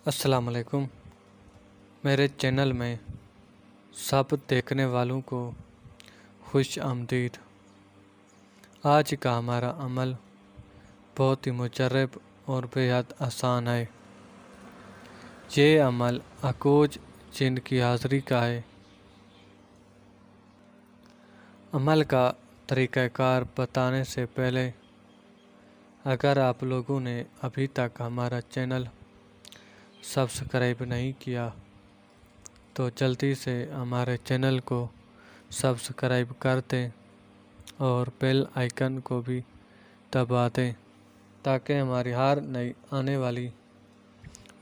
السلام علیکم۔ میرے چینل میں سب دیکھنے والوں کو خوش آمدید۔ آج کا ہمارا عمل بہت ہی مجرب اور بےحد آسان ہے۔ یہ عمل اکوج جن کی حاضری کا ہے۔ عمل کا طریقہ کار بتانے سے پہلے اگر آپ لوگوں نے ابھی تک ہمارا چینل سبسکرائب نہیں کیا تو جلدی سے ہمارے چینل کو سبسکرائب کر دیں اور بیل آئیکن کو بھی دبا دیں تاکہ ہماری ہر نئی آنے والی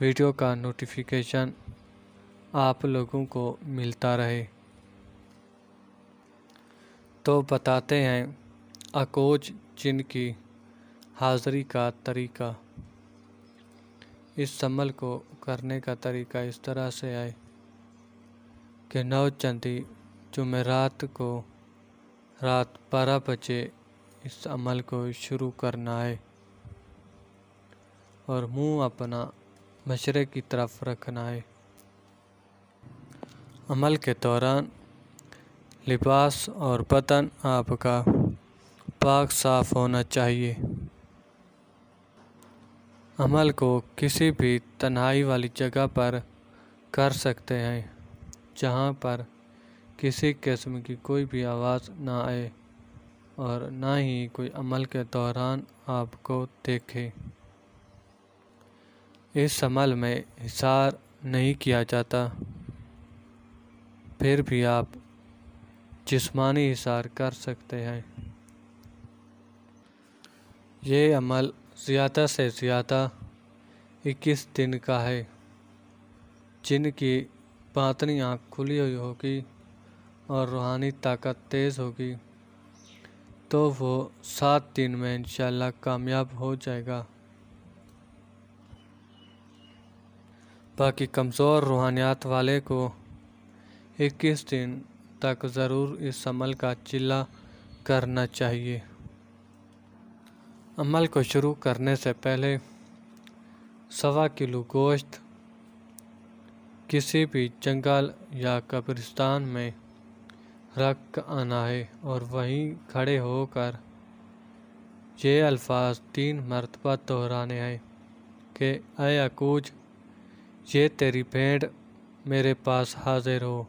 ویڈیو کا نوٹیفیکیشن آپ لوگوں کو ملتا رہے۔ تو بتاتے ہیں اکوج جن کی حاضری کا طریقہ۔ اس عمل کو کرنے کا طریقہ اس طرح سے ہے کہ 9 چندی جمعرات کو رات 12 بجے اس عمل کو شروع کرنا ہے اور منہ اپنا مشرق کی طرف رکھنا ہے۔ عمل کے دوران لباس اور بدن آپ کا پاک صاف ہونا چاہیے۔ عمل کو کسی بھی تنہائی والی جگہ پر کر سکتے ہیں جہاں پر کسی قسم کی کوئی بھی آواز نہ آئے اور نہ ہی کوئی عمل کے دوران آپ کو دیکھے۔ اس عمل میں حصار نہیں کیا جاتا، پھر بھی آپ جسمانی حصار کر سکتے ہیں۔ یہ عمل زیادہ سے زیادہ 21 دن کا ہے۔ جن کی باطنی آنکھ کھلی ہوئی ہوگی اور روحانی طاقت تیز ہوگی تو وہ 7 دن میں انشاءاللہ کامیاب ہو جائے گا۔ باقی کمزور روحانیات والے کو 21 دن تک ضرور اس عمل کا چلہ کرنا چاہیے۔ عمل کو شروع کرنے سے پہلے 1.25 کلو گوشت کسی بھی جنگل یا قبرستان میں رکھ آنا ہے اور وہیں کھڑے ہو کر یہ الفاظ 3 مرتبہ دہرانے ہیں کہ اے اکوج، یہ تیری بھیڑ میرے پاس حاضر ہو۔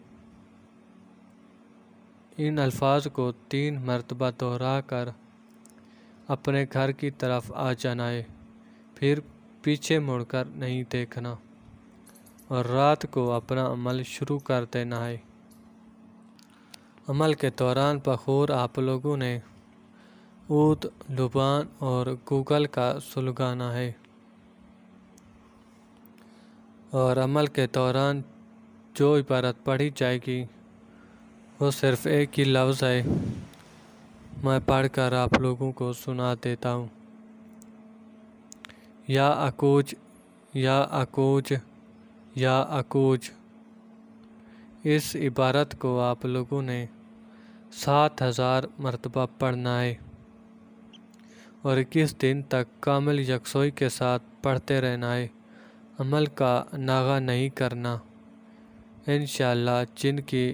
ان الفاظ کو 3 مرتبہ دہرا کر اپنے گھر کی طرف آ جانا ہے، پھر پیچھے مڑ کر نہیں دیکھنا اور رات کو اپنا عمل شروع کر دینا ہے۔ عمل کے دوران بخور آپ لوگوں نے عود، لبان اور گوگل کا سلگانا ہے اور عمل کے دوران جو عبارت پڑھی جائے گی وہ صرف ایک ہی لفظ ہے، میں پڑھ کر آپ لوگوں کو سنا دیتا ہوں۔ یا اکوج، یا اکوج، یا اکوج۔ اس عبارت کو آپ لوگوں نے 7000 مرتبہ پڑھنا ہے اور 21 دن تک کامل یکسوئی کے ساتھ پڑھتے رہنا ہے۔ عمل کا ناغہ نہیں کرنا۔ انشاءاللہ جن کی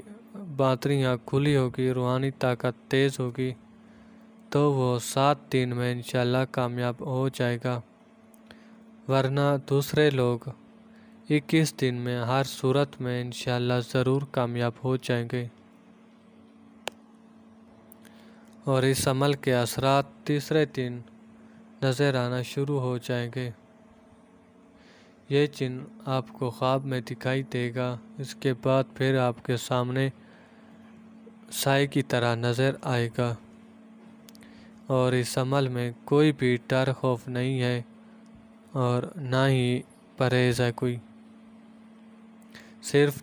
باطنیاں کھلی ہوگی، روحانی طاقت تیز ہوگی تو وہ 7 دن میں انشاءاللہ کامیاب ہو جائے گا، ورنہ دوسرے لوگ 21 دن میں ہر صورت میں انشاءاللہ ضرور کامیاب ہو جائیں گے اور اس عمل کے اثرات تیسرے دن نظر آنا شروع ہو جائیں گے۔ یہ جن آپ کو خواب میں دکھائی دے گا، اس کے بعد پھر آپ کے سامنے سائے کی طرح نظر آئے گا اور اس عمل میں کوئی بھی ڈر خوف نہیں ہے اور نہ ہی پرہیز ہے کوئی، صرف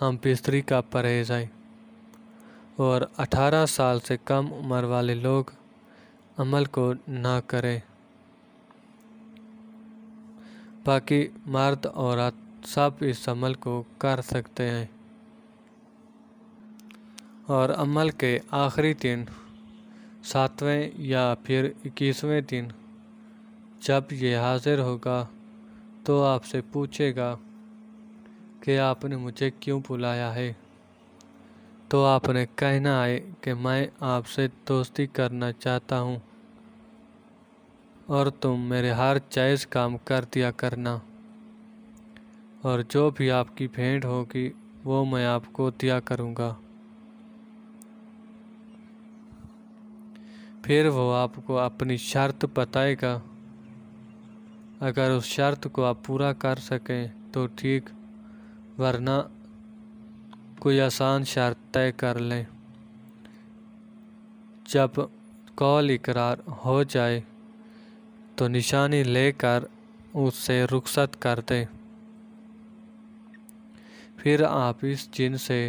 ہم بستری کا پرہیز ہے اور 18 سال سے کم عمر والے لوگ عمل کو نہ کریں۔ باقی مرد عورت سب اس عمل کو کر سکتے ہیں اور عمل کے آخری دن 7ویں یا پھر 21ویں دن جب یہ حاضر ہوگا تو آپ سے پوچھے گا کہ آپ نے مجھے کیوں بلایا ہے، تو آپ نے کہنا ہے کہ میں آپ سے دوستی کرنا چاہتا ہوں اور تم میرے ہر جائز کام کر دیا کرنا، اور جو بھی آپ کی بھیٹ ہوگی وہ میں آپ کو دیا کروں گا۔ پھر وہ آپ کو اپنی شرط بتائے گا، اگر اس شرط کو آپ پورا کر سکیں تو ٹھیک، ورنہ کوئی آسان شرط طے کر لیں۔ جب قول اقرار ہو جائے تو نشانی لے کر اس سے رخصت کر دیں۔ پھر آپ اس جن سے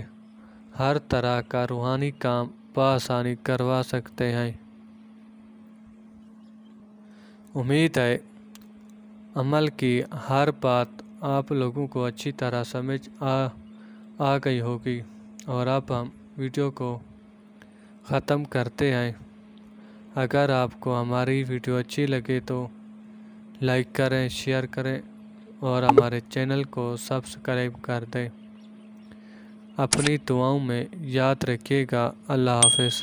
ہر طرح کا روحانی کام بآسانی کروا سکتے ہیں۔ امید ہے عمل کی ہر بات آپ لوگوں کو اچھی طرح سمجھ آ گئی ہوگی، اور اب ہم ویڈیو کو ختم کرتے ہیں۔ اگر آپ کو ہماری ویڈیو اچھی لگے تو لائک کریں، شیئر کریں اور ہمارے چینل کو سبسکرائب کر دیں۔ اپنی دعاؤں میں یاد رکھیے گا۔ اللہ حافظ۔